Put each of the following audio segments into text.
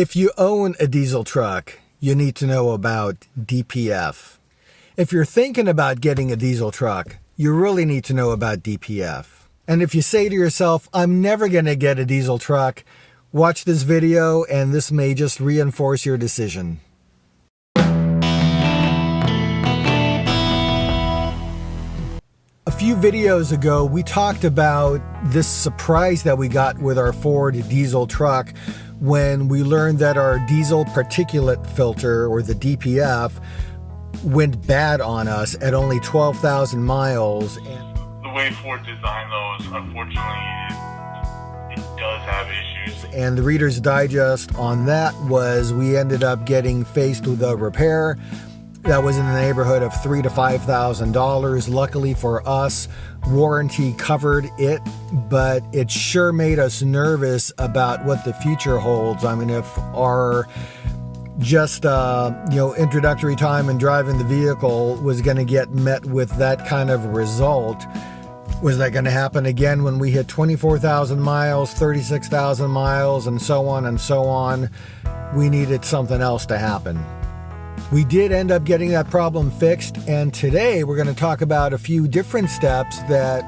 If you own a diesel truck, you need to know about DPF. If you're thinking about getting a diesel truck, you really need to know about DPF. And if you say to yourself, I'm never going to get a diesel truck, watch this video and this may just reinforce your decision. A few videos ago, we talked about this surprise that we got with our Ford diesel truck when we learned that our Diesel Particulate Filter, or the DPF, went bad on us at only 12,000 miles. And the way Ford designed those, unfortunately, it does have issues. And the Reader's Digest on that was we ended up getting faced with a repair that was in the neighborhood of $3,000 to $5,000. Luckily for us, warranty covered it, but it sure made us nervous about what the future holds. I mean, if our just introductory time in driving the vehicle was going to get met with that kind of result, was that going to happen again when we hit 24,000 miles, 36,000 miles, and so on and so on? We needed something else to happen. We did end up getting that problem fixed, and today we're going to talk about a few different steps that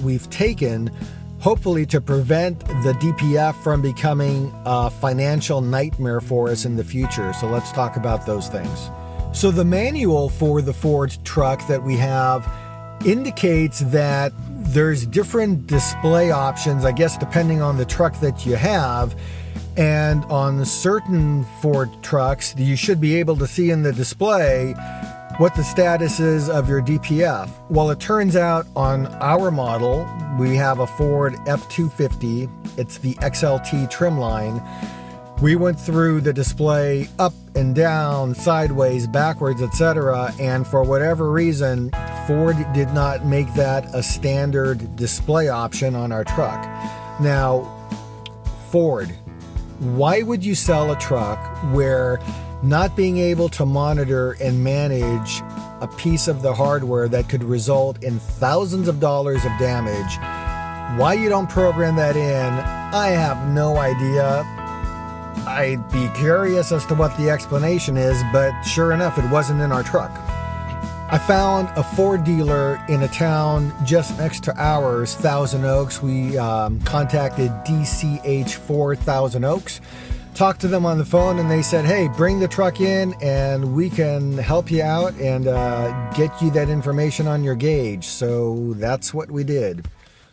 we've taken, hopefully to prevent the DPF from becoming a financial nightmare for us in the future. So let's talk about those things. So the manual for the Ford truck that we have indicates that there's different display options, I guess, depending on the truck that you have. And on certain Ford trucks, you should be able to see in the display what the status is of your DPF. Well, it turns out on our model, we have a Ford F250. It's the XLT trim line. We went through the display up and down, sideways, backwards, etc. And for whatever reason, Ford did not make that a standard display option on our truck. Now, Ford, why would you sell a truck where not being able to monitor and manage a piece of the hardware that could result in thousands of dollars of damage? Why you don't program that in, I have no idea. I'd be curious as to what the explanation is, but sure enough, it wasn't in our truck. I found a Ford dealer in a town just next to ours, Thousand Oaks. We contacted DCH Ford Thousand Oaks, talked to them on the phone, and they said, hey, bring the truck in and we can help you out and get you that information on your gauge. So that's what we did.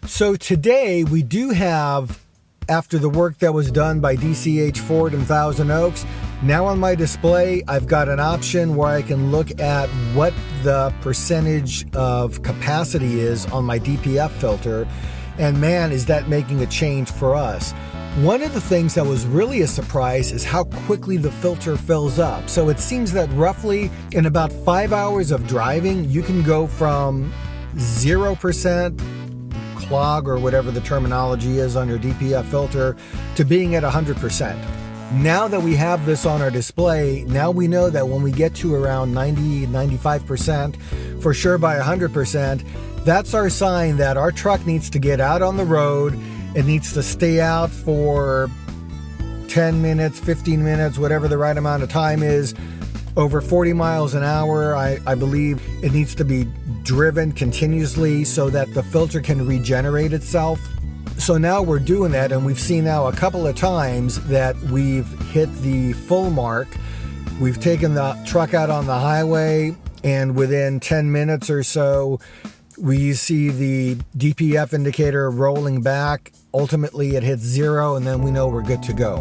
So today we do have, after the work that was done by DCH Ford and Thousand Oaks, now on my display, I've got an option where I can look at what the percentage of capacity is on my DPF filter. And man, is that making a change for us. One of the things that was really a surprise is how quickly the filter fills up. So it seems that roughly in about 5 hours of driving, you can go from 0% clog, or whatever the terminology is on your DPF filter, to being at 100%. Now that we have this on our display, now we know that when we get to around 90-95%, for sure by 100%, that's our sign that our truck needs to get out on the road. It needs to stay out for 10 minutes, 15 minutes, whatever the right amount of time is. Over 40 miles an hour, I believe it needs to be driven continuously so that the filter can regenerate itself. So now we're doing that, and we've seen now a couple of times that we've hit the full mark. We've taken the truck out on the highway, and within 10 minutes or so, we see the DPF indicator rolling back. Ultimately, it hits 0, and then we know we're good to go.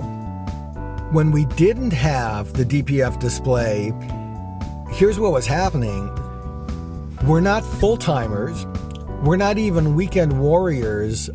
When we didn't have the DPF display, here's what was happening. We're not full-timers. We're not even weekend warriors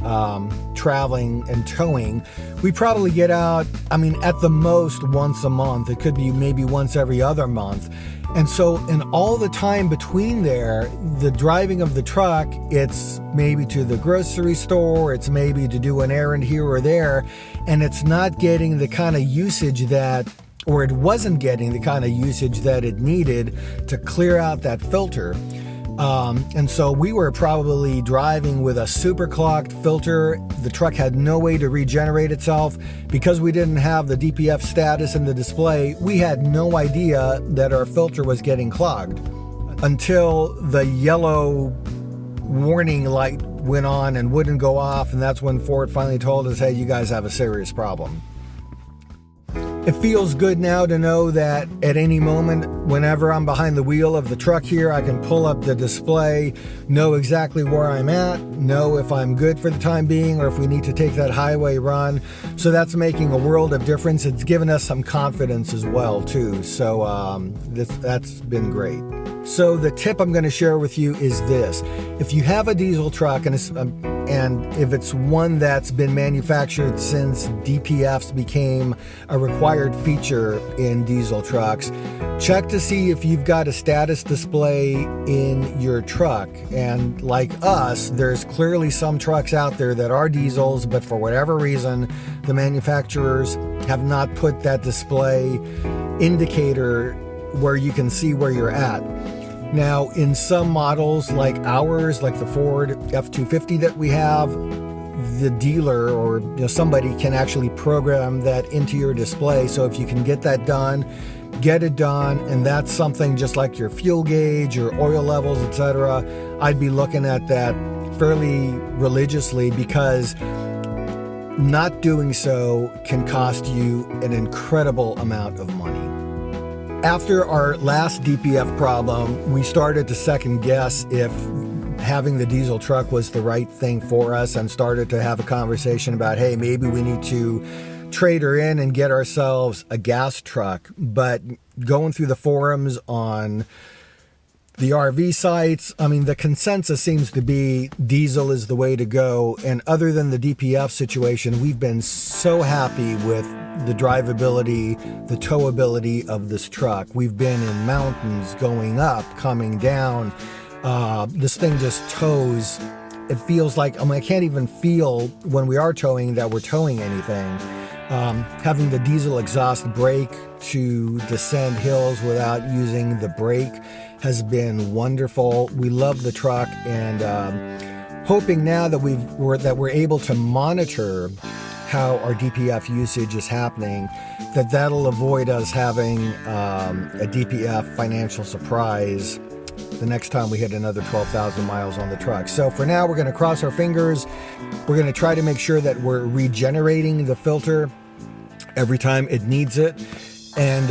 traveling and towing. We probably get out, at the most once a month. It could be maybe once every other month. And so in all the time between there, the driving of the truck, it's maybe to the grocery store, it's maybe to do an errand here or there, and it's not getting the kind of usage that, or it wasn't getting the kind of usage that it needed to clear out that filter. And so we were probably driving with a super clogged filter. The truck had no way to regenerate itself. Because we didn't have the DPF status in the display, we had no idea that our filter was getting clogged until the yellow warning light went on and wouldn't go off. And that's when Ford finally told us, hey, you guys have a serious problem. It feels good now to know that at any moment, whenever I'm behind the wheel of the truck here, I can pull up the display, know exactly where I'm at, know if I'm good for the time being or if we need to take that highway run. So that's making a world of difference. It's given us some confidence as well, too. So that's been great. So the tip I'm going to share with you is this. If you have a diesel truck and if it's one that's been manufactured since DPFs became a required feature in diesel trucks, check to see if you've got a status display in your truck. And like us, there's clearly some trucks out there that are diesels, but for whatever reason, the manufacturers have not put that display indicator where you can see where you're at. Now, in some models like ours, like the Ford F250 that we have, the dealer or somebody can actually program that into your display. So if you can get that done, get it done. And that's something just like your fuel gauge, your oil levels, etc. I'd be looking at that fairly religiously, because not doing so can cost you an incredible amount of money. After our last DPF problem, we started to second guess if having the diesel truck was the right thing for us and started to have a conversation about, hey, maybe we need to trade her in and get ourselves a gas truck. But going through the forums on the RV sites, I mean, the consensus seems to be diesel is the way to go. And other than the DPF situation, we've been so happy with the drivability, the towability of this truck. We've been in mountains, going up, coming down. This thing just tows. It feels like, I can't even feel when we are towing that we're towing anything. Having the diesel exhaust brake to descend hills without using the brake has been wonderful. We love the truck, and hoping now that we're able to monitor how our DPF usage is happening, that'll avoid us having a DPF financial surprise the next time we hit another 12,000 miles on the truck. So for now, we're going to cross our fingers. We're going to try to make sure that we're regenerating the filter every time it needs it. And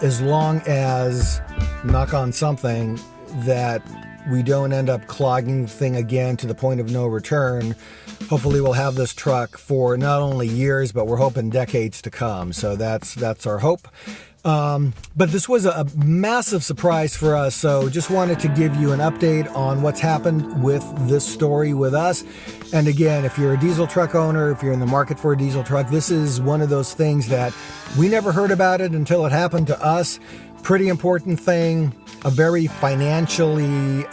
as long as, knock on something, that we don't end up clogging the thing again to the point of no return, hopefully we'll have this truck for not only years, but we're hoping decades to come. So that's our hope. But this was a massive surprise for us. So just wanted to give you an update on what's happened with this story with us. And again, if you're a diesel truck owner, if you're in the market for a diesel truck, this is one of those things that we never heard about it until it happened to us. Pretty important thing, a very financially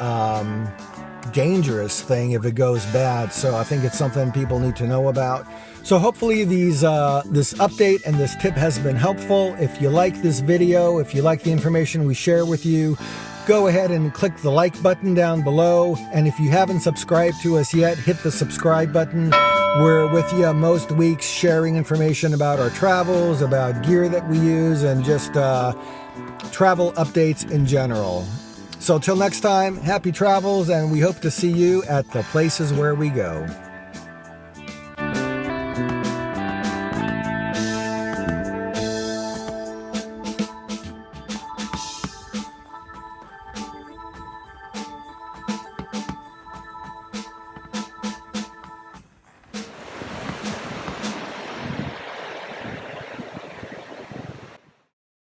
dangerous thing if it goes bad. So I think it's something people need to know about. So hopefully this update and this tip has been helpful. If you like this video, if you like the information we share with you, go ahead and click the like button down below. And if you haven't subscribed to us yet, hit the subscribe button. We're with you most weeks sharing information about our travels, about gear that we use, and just travel updates in general. So till next time, happy travels, and we hope to see you at the places where we go.